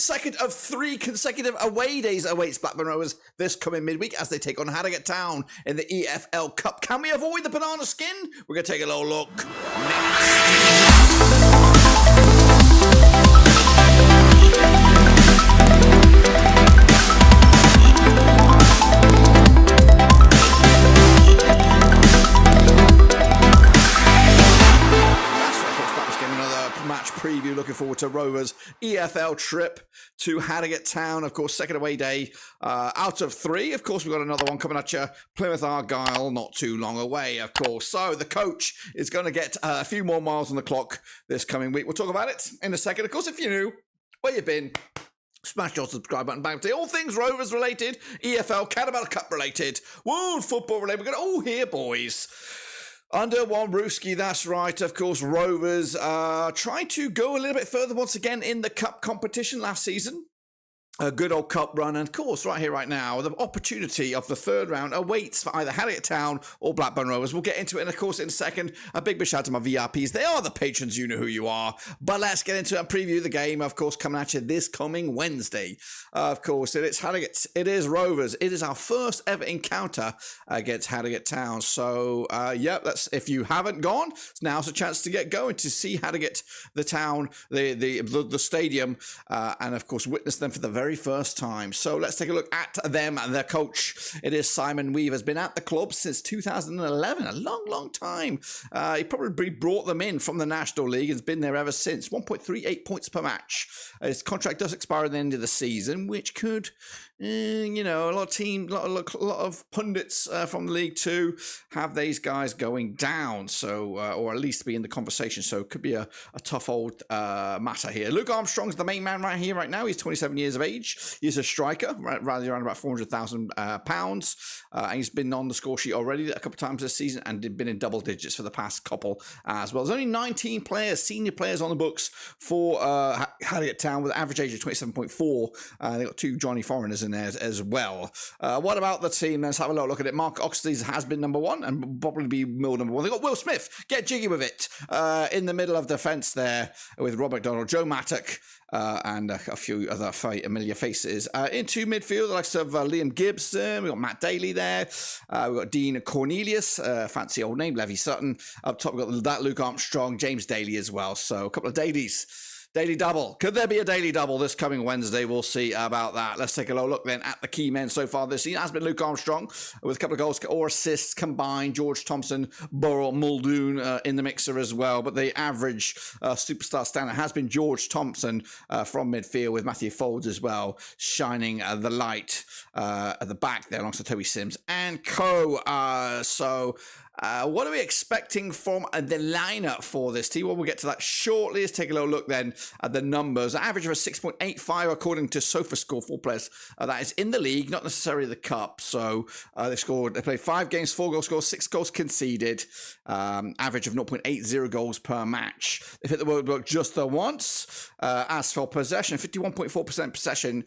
Second of 3 consecutive away days awaits Blackburn Rovers this coming midweek as they take on Harrogate Town in the EFL Cup. Can we avoid the banana skin? We're going to take a little look next. Preview, looking forward to Rovers' EFL trip to Harrogate Town. Of course, second away day out of 3. Of course, we've got another one coming at you. Plymouth Argyle, not too long away, of course. So the coach is going to get a few more miles on the clock this coming week. We'll talk about it in a second. Of course, if you're new, where you been? Smash your subscribe button, bounty. All things Rovers related, EFL, Carabao Cup related, World Football related. We're going to all here, boys. Under one Rooski, that's right. Of course, Rovers trying to go a little bit further once again in the Cup competition last season. A good old cup run, and of course, right here, right now, the opportunity of the third round awaits for either Harrogate Town or Blackburn Rovers. We'll get into it, and of course, in a second, a big shout out to my VIPs. They are the patrons, you know who you are. But let's get into it and preview the game, of course, coming at you this coming Wednesday. Of course, it is Harrogate, it is Rovers. It is our first ever encounter against Harrogate Town. So, that's if you haven't gone, now's a chance to get going to see Harrogate, the town, the stadium, and of course, witness them for the very first time. So let's take a look at them. Their coach, it is Simon Weaver, has been at the club since 2011, a long time. He probably brought them in from the National League and has been there ever since. 1.38 points per match. His contract does expire at the end of the season, which could, a lot of pundits from the League 2 have these guys going down, so or at least be in the conversation. So it could be a tough old matter here. Luke Armstrong's the main man right here, right now. He's 27 years of age. He's a striker, around about £400,000. And he's been on the score sheet already a couple of times this season and been in double digits for the past couple as well. There's only 19 players, senior players on the books for Harrogate Town with an average age of 27.4. They've got 2 Johnny Foreigners in there as well. What about the team? Let's have a little look at it. Mark Oxley has been number 1 and will probably be mill number 1. They've got Will Smith, get jiggy with it, in the middle of defence there with Rob McDonald, Joe Mattock, and a few other familiar faces. Into midfield, the likes of Liam Gibson, we've got Matt Daly there, we've got Dean Cornelius, fancy old name, Levy Sutton. Up top, we've got that Luke Armstrong, James Daly as well. So a couple of Dailies. Daily double. Could there be a daily double this coming Wednesday? We'll see about that. Let's take a little look then at the key men so far this season. It has been Luke Armstrong with a couple of goals or assists combined. George Thompson, Burrell, Muldoon in the mixer as well. But the average superstar standard has been George Thompson from midfield with Matthew Folds as well, shining the light at the back there alongside Toby Sims and co. What are we expecting from the lineup for this team? Well, we'll get to that shortly. Let's take a little look then at the numbers. An average of a 6.85 according to SofaScore, 4 players. That is in the league, not necessarily the cup. So they played 5 games, 4 goals scored, 6 goals conceded. Average of 0.80 goals per match. They've hit the roadblock just the once. As for possession, 51.4% possession.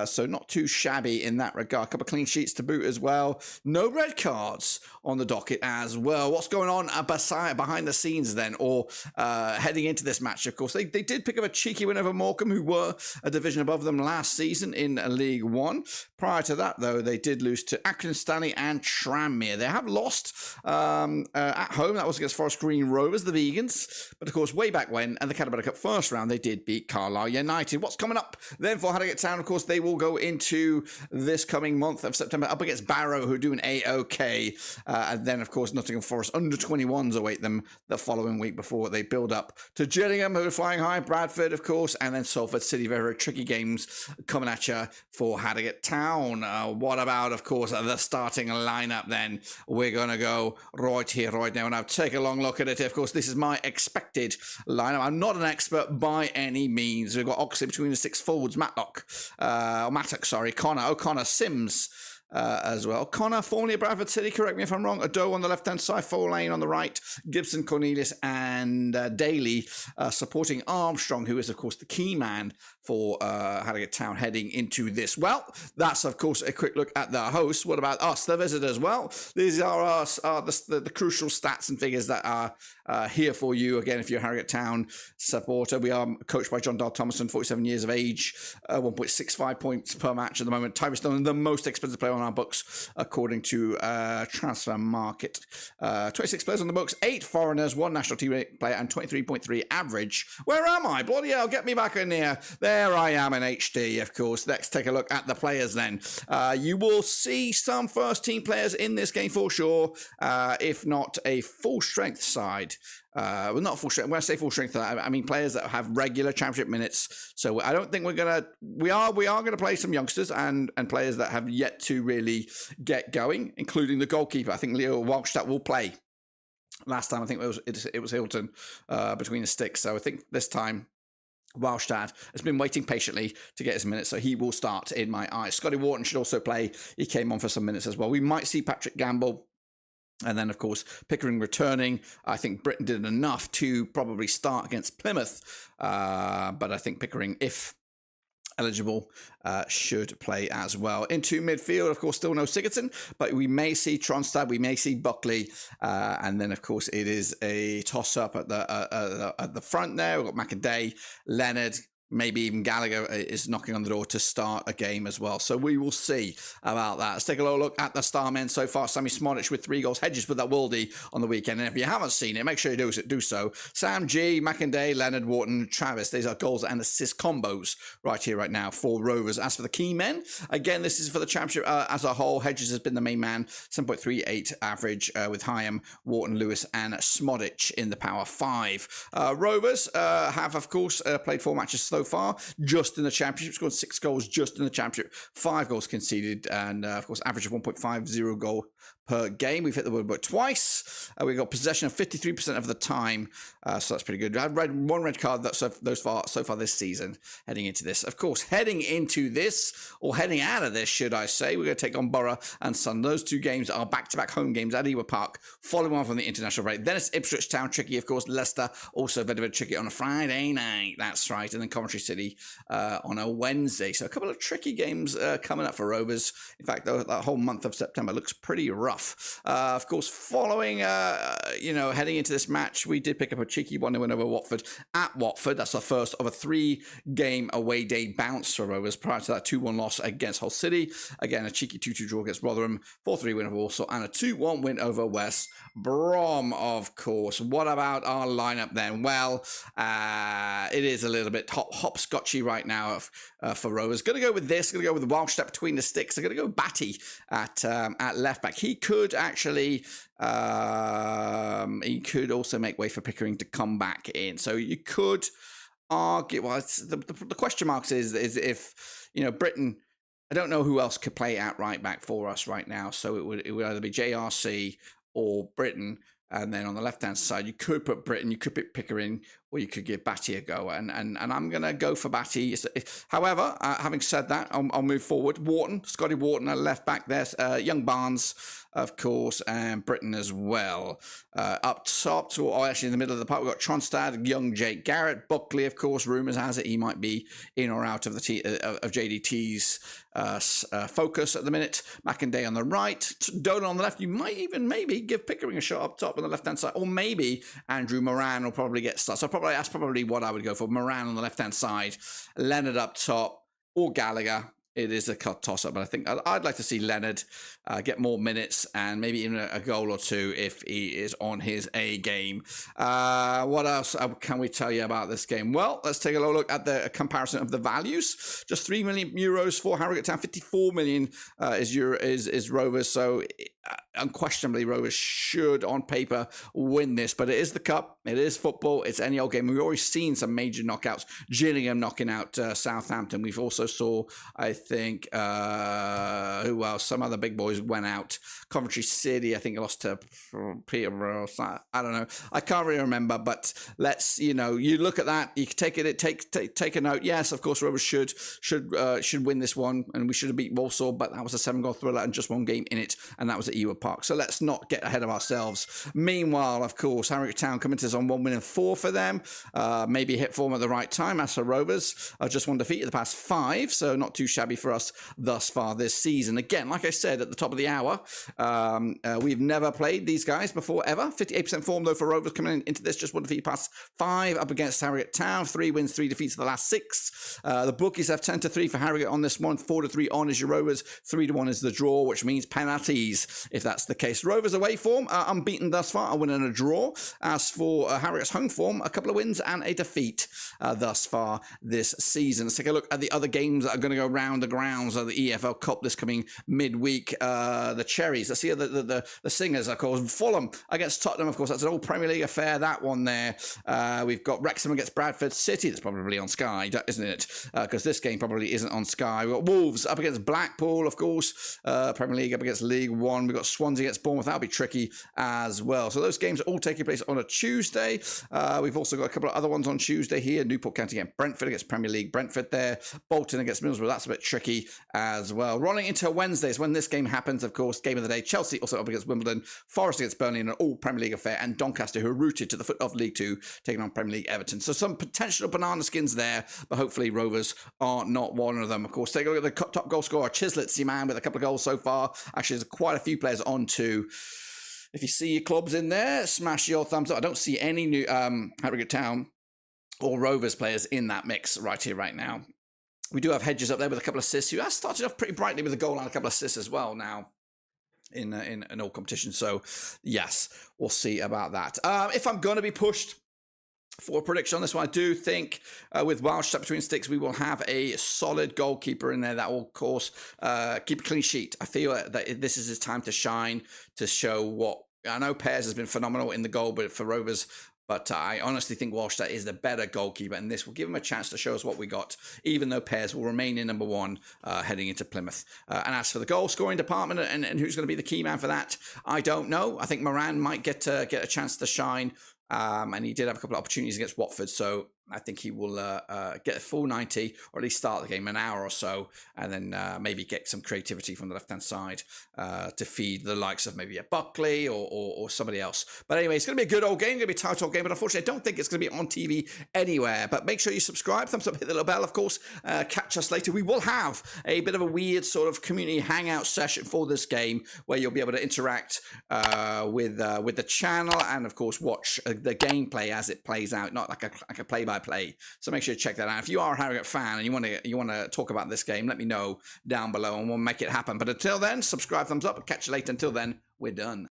So not too shabby in that regard. A couple of clean sheets to boot as well. No red cards on the docket as well. What's going on behind the scenes then, or heading into this match? Of course, they did pick up a cheeky win over Morecambe, who were a division above them last season in League 1. Prior to that, though, they did lose to Accrington Stanley and Tranmere. They have lost at home. That was against Forest Green Rovers, the Vegans. But of course, way back when, and the Carabao Cup first round, they did beat Carlisle United. What's coming up then for Harrogate Town? Of course, they will go into this coming month of September up against Barrow, who are doing A-OK. And then, of course, Nottingham Forest under 21s await them the following week before they build up to Gillingham, who are flying high, Bradford, of course, and then Salford City. Very, very tricky games coming at you for Harrogate Town. What about, of course, the starting lineup then? We're going to go right here, right now, and I'll take a long look at it. Of course, this is my expected lineup. I'm not an expert by any means. We've got Oxley between the 6 forwards, Mattock, Connor, O'Connor, Sims, as well. Connor, formerly of Bradford City, correct me if I'm wrong. Ado on the left-hand side, Folane on the right, Gibson, Cornelius, and Daly supporting Armstrong, who is, of course, the key man for Harrogate Town heading into this. Well, that's, of course, a quick look at the hosts. What about us, the visitors? Well, these are the crucial stats and figures that are here for you. Again, if you're a Harrogate Town supporter, we are coached by John Dale Thomason, 47 years of age, 1.65 points per match at the moment. Tyree Stone, the most expensive player on our books, according to Transfer Market. 26 players on the books, 8 foreigners, 1 national team player, and 23.3 average. Where am I? Bloody hell, get me back in here. There I am in HD, of course. Let's take a look at the players then. You will see some first team players in this game for sure, if not a full strength side. Well, not full strength. When I say full strength, I mean players that have regular championship minutes. So I don't think we are gonna play some youngsters and players that have yet to really get going, including the goalkeeper. I think Leo Walshtat will play. Last time I think it was Hilton between the sticks. So I think this time Walshtat has been waiting patiently to get his minutes, so he will start in my eyes. Scotty Wharton should also play. He came on for some minutes as well. We might see Patrick Gamble. And then, of course, Pickering returning. I think Britain did enough to probably start against Plymouth. But I think Pickering, if eligible, should play as well. Into midfield, of course, still no Sigurdsson, but we may see Tronstad, we may see Buckley. And then, of course, it is a toss-up at the front there. We've got McInday, Leonard, maybe even Gallagher is knocking on the door to start a game as well. So we will see about that. Let's take a little look at the star men so far. Sammy Smodic with 3 goals. Hedges with that worldie on the weekend. And if you haven't seen it, make sure you do so. Sam G, McInday, Leonard, Wharton, Travis. These are goals and assist combos right here, right now for Rovers. As for the key men, again, this is for the championship as a whole. Hedges has been the main man. 7.38 average with Hyam, Wharton, Lewis, and Smodic in the power 5. Rovers have, of course, played 4 matches so far, just in the championship, scored 6 goals just in the championship, 5 goals conceded, and of course, average of 1.50 goal per game. We've hit the woodwork twice. We've got possession of 53% of the time, so that's pretty good. I had one red card so far this season. Heading into this, of course, heading out of this, should I say, we're going to take on Borough and Sun. Those 2 games are back-to-back home games at Ewood Park, following on from the international break. Then it's Ipswich Town, tricky, of course. Leicester also very tricky on a Friday night. That's right, and then Coventry City on a Wednesday. So a couple of tricky games coming up for Rovers. In fact, that whole month of September looks pretty rough. Of course, following, heading into this match, we did pick up a cheeky 1-0 win over Watford at Watford. That's the first of a 3-game away day bounce for Rovers. Prior to that, 2-1 loss against Hull City. Again, a cheeky 2-2 draw against Rotherham, 4-3 win over Walsall, and a 2-1 win over West Brom, of course. What about our lineup then? Well, it is a little bit hopscotchy right now for Rovers. Going to go with this. Going to go with Walshtat between the sticks. I'm going to go Batty at left back. He could actually, he could also make way for Pickering to come back in. So you could argue. Well, the question marks is if Britain. I don't know who else could play at right back for us right now. So it would either be JRC or Britain. And then on the left-hand side, you could put Britain, you could put Pickering, or you could give Batty a go. And I'm going to go for Batty. However, having said that, I'll move forward. Scotty Wharton at left back there. Young Barnes, of course, and Britain as well. Up top, actually in the middle of the park, we've got Tronstad, young Jake Garrett, Buckley, of course. Rumours has it he might be in or out of of JDT's focus at the minute. McInday on the right, Dolan on the left. You might even maybe give Pickering a shot up top on the left-hand side, or maybe Andrew Moran will probably get started. So that's probably what I would go for. Moran on the left-hand side, Leonard up top, or Gallagher. It is a toss-up, but I think I'd like to see Leonard get more minutes and maybe even a goal or 2 if he is on his A game. What else can we tell you about this game? Well, let's take a look at the comparison of the values. Just €3 million for Harrogate Town, 54 million is Rovers. So unquestionably, Rovers should, on paper, win this. But it is the Cup. It is football. It's any old game. We've already seen some major knockouts. Gillingham knocking out Southampton. We've also saw, I think, who else? Some other big boys went out. Coventry City, I think, lost to Peterborough. I don't know. I can't really remember. But let's, you look at that. You can take it. Take a note. Yes, of course, Rovers should win this one, and we should have beat Walsall. But that was a 7-goal thriller and just one game in it, and that was at Ewood Park. So let's not get ahead of ourselves. Meanwhile, of course, Harrogate Town coming to us on 1 win and 4 for them. Maybe hit form at the right time. As for Rovers, just one defeat in the past 5, so not too shabby for us thus far this season. Again, like I said at the top of the hour, we've never played these guys before ever. 58% form though for Rovers coming into this, just one defeat past 5 up against Harrogate Town. 3 wins, 3 defeats in the last 6. The bookies have 10-3 for Harrogate on this one. 4-3 on is your Rovers. 3-1 is the draw, which means penalties if that's the case. Rovers away form, unbeaten thus far, a win and a draw. As for Harrogate's home form, a couple of wins and a defeat thus far this season. Let's take a look at the other games that are going to go around the grounds of the EFL Cup this coming midweek. The Cherries, let's see the Singers, of course. Fulham against Tottenham, of course. That's an old Premier League affair, that one there. We've got Wrexham against Bradford City. That's probably on Sky, isn't it? Because this game probably isn't on Sky. We've got Wolves up against Blackpool, of course. Premier League up against League One. We've got Swansea against Bournemouth. That'll be tricky as well. So those games are all taking place on a Tuesday. We've also got a couple of other ones on Tuesday here. Newport County against Brentford against Premier League Brentford there. Bolton against Middlesbrough. That's a bit tricky as well. Rolling into Wednesdays when this game happens, of course, game of the day. Chelsea also up against Wimbledon. Forest against Burnley in an all Premier League affair. And Doncaster, who are rooted to the foot of League Two, taking on Premier League Everton. So some potential banana skins there, but hopefully Rovers are not one of them. Of course, take a look at the top goal scorer, Chislett, man, with a couple of goals so far. Actually, there's quite a few players on too. If you see your clubs in there, smash your thumbs up. I don't see any new Harrogate Town or Rovers players in that mix right here, right now. We do have Hedges up there with a couple of assists. Who has started off pretty brightly with a goal and a couple of assists as well now in an all competition. So, yes, we'll see about that. If I'm going to be pushed for a prediction on this one, I do think with Welsh stuck between sticks, we will have a solid goalkeeper in there that will, of course, keep a clean sheet. I feel that this is his time to shine, to show what... I know Pears has been phenomenal in the goal, but for Rovers... But I honestly think Walshstadt is the better goalkeeper, and this will give him a chance to show us what we got, even though Pears will remain in number 1 heading into Plymouth. And as for the goal-scoring department and who's going to be the key man for that, I don't know. I think Moran might get a chance to shine, and he did have a couple of opportunities against Watford, so I think he will get a full 90, or at least start the game an hour or so, and then maybe get some creativity from the left-hand side to feed the likes of maybe a Buckley or somebody else. But anyway, it's going to be a good old game, going to be a tight old game, but unfortunately I don't think it's going to be on TV anywhere. But make sure you subscribe, thumbs up, hit the little bell, of course. Catch us later. We will have a bit of a weird sort of community hangout session for this game, where you'll be able to interact with the channel and, of course, watch the gameplay as it plays out, not like a play-by-play. So make sure you check that out. If you are a Harrogate fan and you want to talk about this game, let me know down below and we'll make it happen. But until then, subscribe, thumbs up, and catch you later. Until then, we're done.